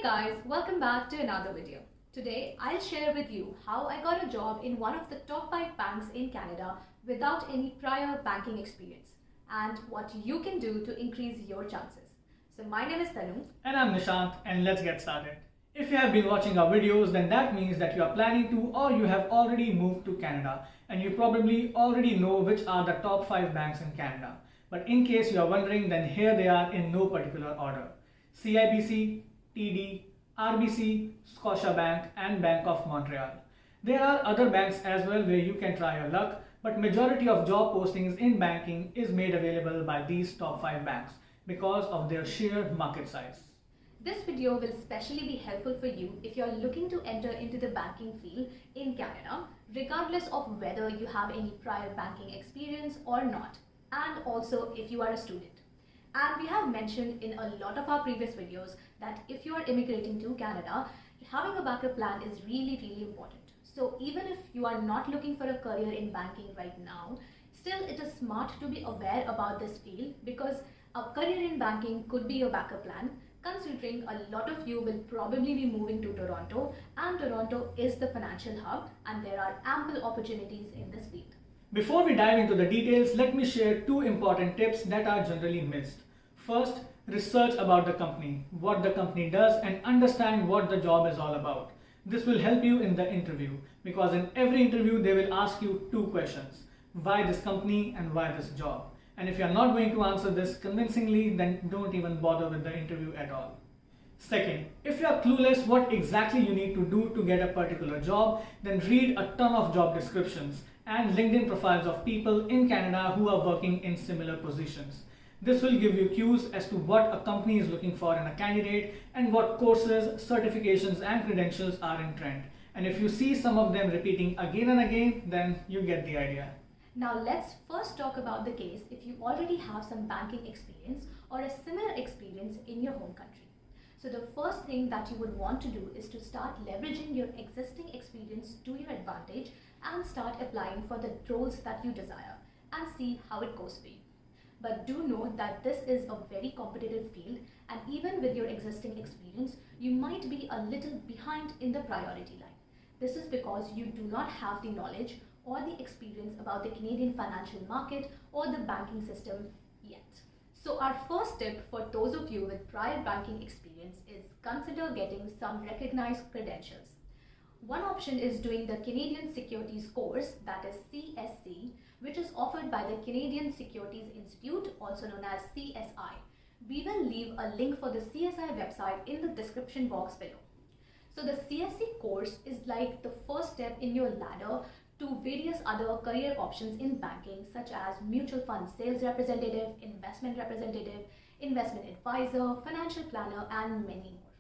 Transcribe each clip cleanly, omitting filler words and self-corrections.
guys, welcome back to another video. Today I'll share with you how I got a job in one of the top 5 banks in Canada without any prior banking experience and what you can do to increase your chances. So my name is Tanu. And I'm Nishant, and let's get started. If you have been watching our videos, then that means that you are planning to or you have already moved to Canada and you probably already know which are the top 5 banks in Canada. But in case you are wondering, then here they are in no particular order. CIBC, TD, RBC, Scotiabank and Bank of Montreal. There are other banks as well where you can try your luck, but majority of job postings in banking is made available by these top 5 banks because of their sheer market size. This video will especially be helpful for you if you're looking to enter into the banking field in Canada, regardless of whether you have any prior banking experience or not, and also if you are a student. And we have mentioned in a lot of our previous videos that if you are immigrating to Canada, having a backup plan is really important. So even if you are not looking for a career in banking right now, still it is smart to be aware about this field because a career in banking could be your backup plan, considering a lot of you will probably be moving to Toronto, and Toronto is the financial hub and there are ample opportunities in this field. Before we dive into the details, let me share 2 important tips that are generally missed. First, research about the company, what the company does, and understand what the job is all about. This will help you in the interview because in every interview they will ask you 2 questions. Why this company and why this job? And if you are not going to answer this convincingly, then don't even bother with the interview at all. Second, if you are clueless what exactly you need to do to get a particular job, then read a ton of job descriptions and LinkedIn profiles of people in Canada who are working in similar positions. This will give you cues as to what a company is looking for in a candidate and what courses, certifications and credentials are in trend. And if you see some of them repeating again and again, then you get the idea. Now let's first talk about the case if you already have some banking experience or a similar experience in your home country. So the first thing that you would want to do is to start leveraging your existing experience to your advantage and start applying for the roles that you desire and see how it goes for you. But do note that this is a very competitive field, and even with your existing experience, you might be a little behind in the priority line. This is because you do not have the knowledge or the experience about the Canadian financial market or the banking system yet. So our first tip for those of you with prior banking experience is consider getting some recognized credentials. One option is doing the Canadian Securities course, that is CSC, which is offered by the Canadian Securities Institute, also known as CSI. We will leave a link for the CSI website in the description box below. So the CSC course is like the first step in your ladder to various other career options in banking, such as mutual fund sales representative, investment advisor, financial planner and many more.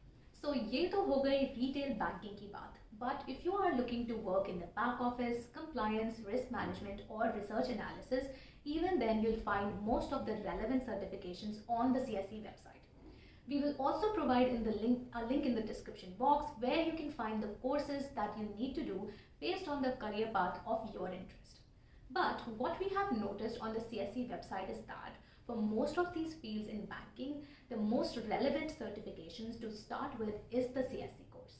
So ये तो हो गई retail banking की बात. But if you are looking to work in the back office, compliance, risk management or research analysis, even then you'll find most of the relevant certifications on the CSE website. We will also provide a link in the description box where you can find the courses that you need to do based on the career path of your interest. But what we have noticed on the CSE website is that for most of these fields in banking, the most relevant certifications to start with is the CSE course.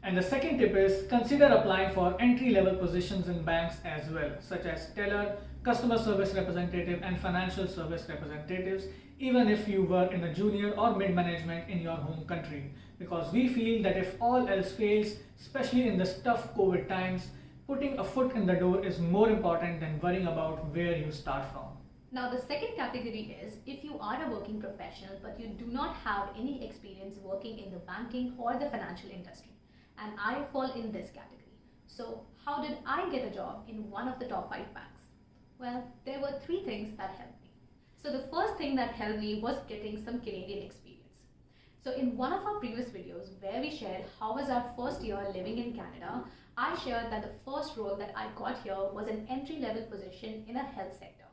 And the second tip is consider applying for entry-level positions in banks as well, such as teller, customer service representative and financial service representatives, even if you were in a junior or mid-management in your home country. Because we feel that if all else fails, especially in this tough COVID times, putting a foot in the door is more important than worrying about where you start from. Now the second category is if you are a working professional but you do not have any experience working in the banking or the financial industry. And I fall in this category. So how did I get a job in one of the top 5 banks? Well, there were 3 things that helped me. So the first thing that helped me was getting some Canadian experience. So in one of our previous videos where we shared how was our first year living in Canada, I shared that the first role that I got here was an entry-level position in a health sector.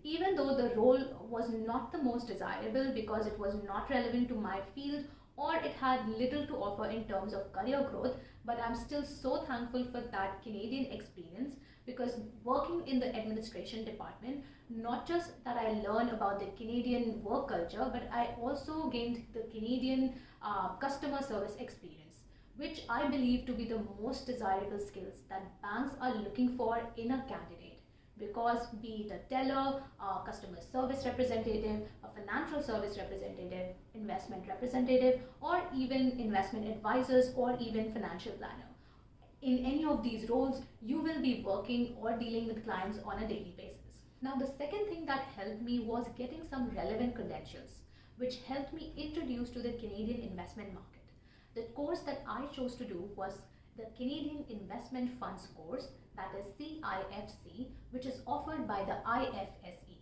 Even though the role was not the most desirable because it was not relevant to my field or it had little to offer in terms of career growth, but I'm still so thankful for that Canadian experience because working in the administration department, not just that I learned about the Canadian work culture, but I also gained the Canadian customer service experience, which I believe to be the most desirable skills that banks are looking for in a candidate. Because be it a teller, a customer service representative, a financial service representative, investment representative, or even investment advisors, or even financial planner. In any of these roles, you will be working or dealing with clients on a daily basis. Now, the second thing that helped me was getting some relevant credentials, which helped me introduce to the Canadian investment market. The course that I chose to do was the Canadian Investment Funds course, that is CIFC, which is offered by the IFSE.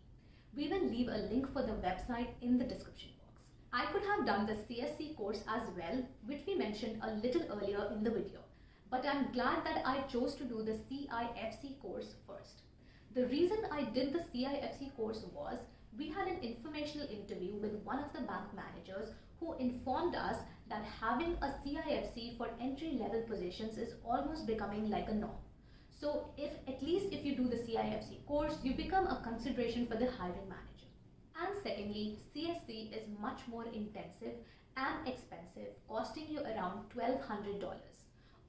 We will leave a link for the website in the description box. I could have done the CSC course as well, which we mentioned a little earlier in the video, but I'm glad that I chose to do the CIFC course first. The reason I did the CIFC course was we had an informational interview with one of the bank managers who informed us that having a CIFC for entry-level positions is almost becoming like a norm. So at least if you do the CIFC course, you become a consideration for the hiring manager. And secondly, CSC is much more intensive and expensive, costing you around $1,200.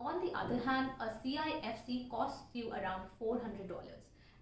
On the other hand, a CIFC costs you around $400.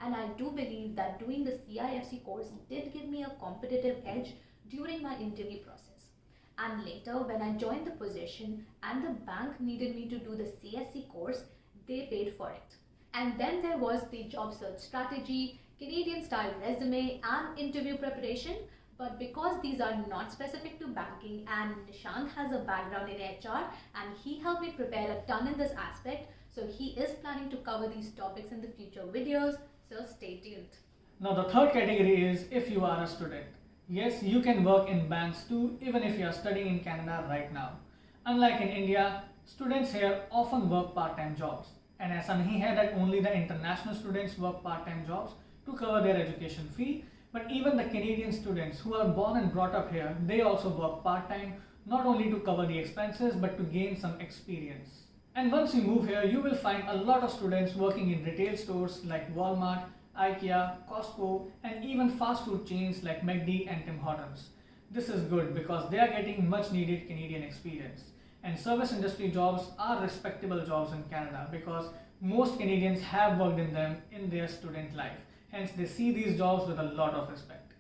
And I do believe that doing the CIFC course did give me a competitive edge during my interview process. And later, when I joined the position and the bank needed me to do the CSC course, they paid for it. And then there was the job search strategy, Canadian style resume, and interview preparation. But because these are not specific to banking and NISHANT has a background in HR and he helped me prepare a ton in this aspect, so he is planning to cover these topics in the future videos, so stay tuned. Now the third category is if you are a student. Yes, you can work in banks too, even if you are studying in Canada right now. Unlike in India, students here often work part-time jobs. And ऐसा नहीं है that only the international students work part-time jobs to cover their education fee, but even the Canadian students who are born and brought up here, they also work part-time, not only to cover the expenses, but to gain some experience. And once you move here, you will find a lot of students working in retail stores like Walmart, IKEA, Costco, and even fast food chains like McD and Tim Hortons. This is good because they are getting much needed Canadian experience. And service industry jobs are respectable jobs in Canada because most Canadians have worked in them in their student life. Hence, they see these jobs with a lot of respect.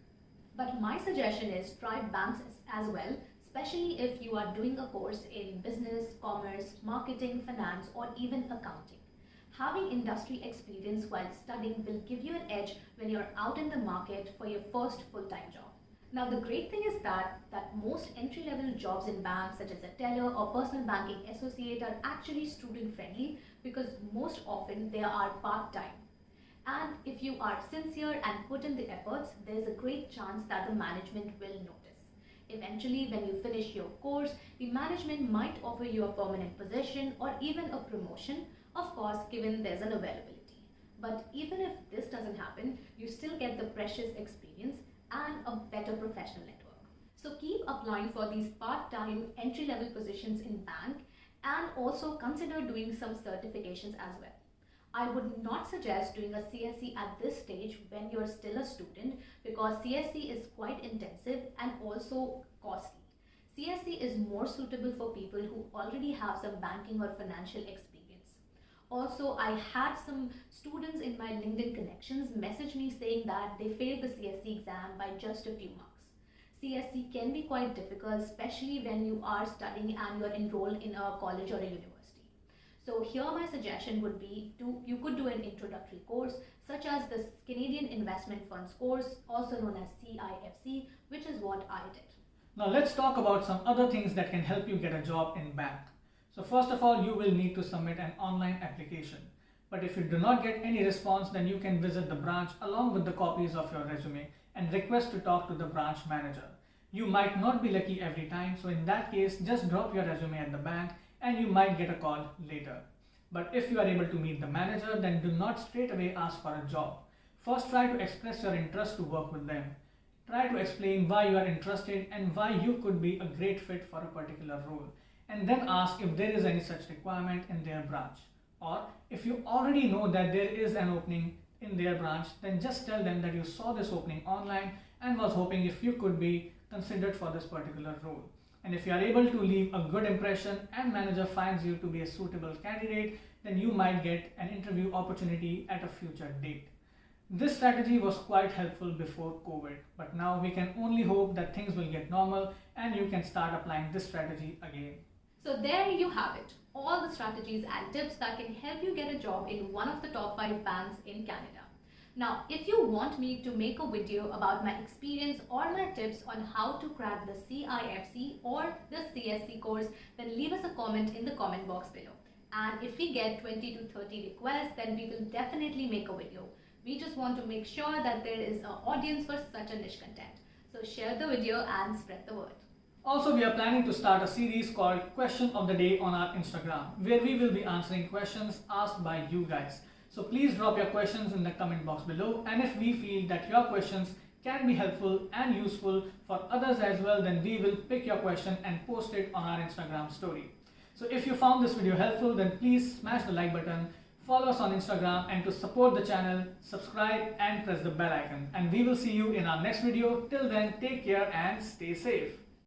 But my suggestion is try banks as well, especially if you are doing a course in business, commerce, marketing, finance, or even accounting. Having industry experience while studying will give you an edge when you're out in the market for your first full-time job. Now the great thing is that most entry-level jobs in banks such as a teller or personal banking associate are actually student-friendly because most often they are part-time. And if you are sincere and put in the efforts, there is a great chance that the management will notice. Eventually, when you finish your course, the management might offer you a permanent position or even a promotion, of course, given there's an availability. But even if this doesn't happen, you still get the precious experience and a better professional network. So keep applying for these part-time entry-level positions in bank and also consider doing some certifications as well. I would not suggest doing a CSC at this stage when you're still a student because CSC is quite intensive and also costly. CSC is more suitable for people who already have some banking or financial experience. Also, I had some students in my LinkedIn connections message me saying that they failed the CSC exam by just a few marks. CSC can be quite difficult, especially when you are studying and you're enrolled in a college or a university. So here my suggestion would be you could do an introductory course such as the Canadian Investment Funds course, also known as CIFC, which is what I did. Now let's talk about some other things that can help you get a job in bank. So first of all, you will need to submit an online application. But if you do not get any response, then you can visit the branch along with the copies of your resume and request to talk to the branch manager. You might not be lucky every time, so in that case, just drop your resume at the bank and you might get a call later. But if you are able to meet the manager, then do not straight away ask for a job. First, try to express your interest to work with them. Try to explain why you are interested and why you could be a great fit for a particular role. And then ask if there is any such requirement in their branch. Or if you already know that there is an opening in their branch, then just tell them that you saw this opening online and was hoping if you could be considered for this particular role. And if you are able to leave a good impression and manager finds you to be a suitable candidate, then you might get an interview opportunity at a future date. This strategy was quite helpful before COVID, but now we can only hope that things will get normal and you can start applying this strategy again. So there you have it, all the strategies and tips that can help you get a job in one of the top 5 banks in Canada. Now, if you want me to make a video about my experience or my tips on how to crack the CIFC or the CSC course, then leave us a comment in the comment box below. And if we get 20 to 30 requests, then we will definitely make a video. We just want to make sure that there is an audience for such a niche content. So share the video and spread the word. Also, we are planning to start a series called Question of the Day on our Instagram, where we will be answering questions asked by you guys. So please drop your questions in the comment box below, and if we feel that your questions can be helpful and useful for others as well, then we will pick your question and post it on our Instagram story. So if you found this video helpful, then please smash the like button, follow us on Instagram, and to support the channel, subscribe and press the bell icon. And we will see you in our next video. Till then, take care and stay safe.